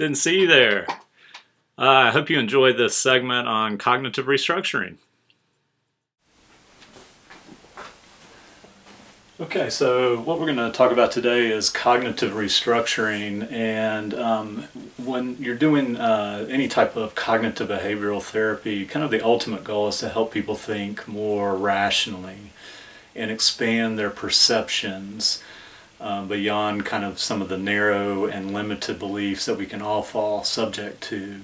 Didn't see you there. I hope you enjoyed this segment on cognitive restructuring. Okay, so what we're going to talk about today is cognitive restructuring, and when you're doing any type of cognitive behavioral therapy, kind of the ultimate goal is to help people think more rationally and expand their perceptions beyond kind of some of the narrow and limited beliefs that we can all fall subject to.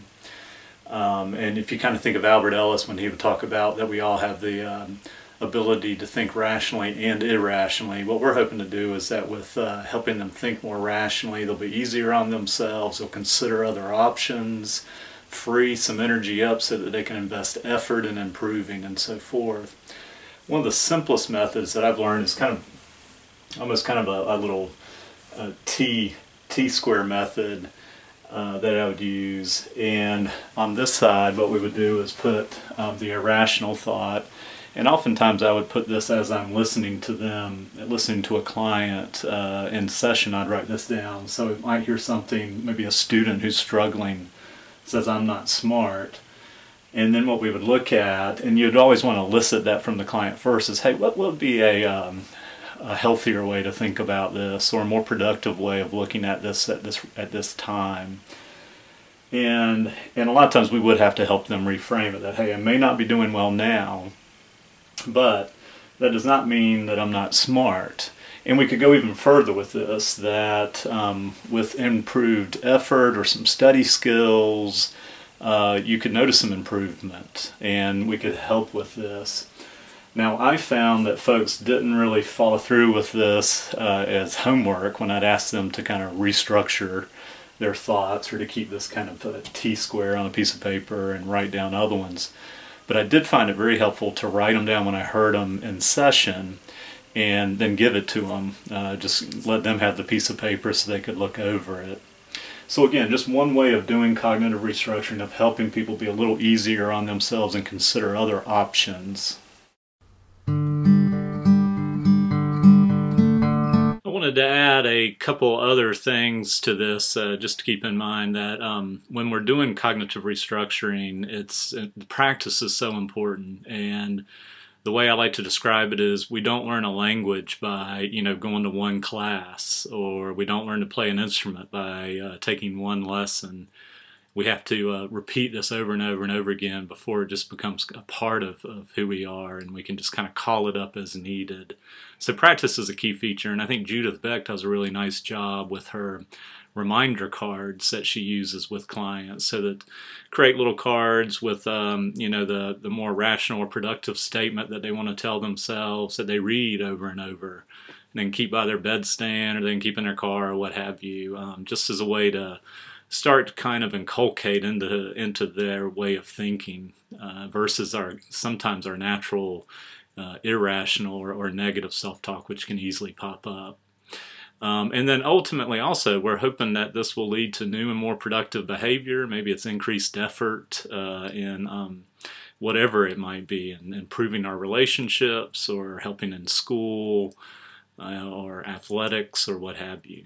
And if you kind of think of Albert Ellis when he would talk about that we all have the ability to think rationally and irrationally, what we're hoping to do is that with helping them think more rationally, they'll be easier on themselves, they'll consider other options, free some energy up so that they can invest effort in improving and so forth. One of the simplest methods that I've learned is kind of almost kind of a little T-square method that I would use. And on this side, what we would do is put the irrational thought. And oftentimes I would put this as I'm listening to them, listening to a client in session. I'd write this down. So it might hear something, maybe a student who's struggling says, "I'm not smart." And then what we would look at, and you'd always want to elicit that from the client first, is, hey, what would be a healthier way to think about this, or a more productive way of looking at this at this time? And a lot of times we would have to help them reframe it, that, hey, I may not be doing well now, but that does not mean that I'm not smart. And we could go even further with this, that with improved effort or some study skills, you could notice some improvement, and we could help with this. Now, I found that folks didn't really follow through with this as homework when I'd ask them to kind of restructure their thoughts, or to keep this kind of a T-square on a piece of paper and write down other ones. But I did find it very helpful to write them down when I heard them in session, and then give it to them. Just let them have the piece of paper so they could look over it. So again, just one way of doing cognitive restructuring, of helping people be a little easier on themselves and consider other options. I wanted to add a couple other things to this, just to keep in mind that when we're doing cognitive restructuring, the practice is so important. And the way I like to describe it is, we don't learn a language by going to one class, or we don't learn to play an instrument by taking one lesson. We have to repeat this over and over and over again before it just becomes a part of who we are, and we can just kind of call it up as needed. So practice is a key feature, and I think Judith Beck does a really nice job with her reminder cards that she uses with clients, so that create little cards with the more rational or productive statement that they want to tell themselves, that they read over and over, and then keep by their bedstand, or they can keep in their car, or what have you, just as a way to start to kind of inculcate into their way of thinking, versus sometimes our natural irrational or negative self-talk, which can easily pop up. And then ultimately also, we're hoping that this will lead to new and more productive behavior. Maybe it's increased effort in whatever it might be, in improving our relationships, or helping in school, or athletics, or what have you.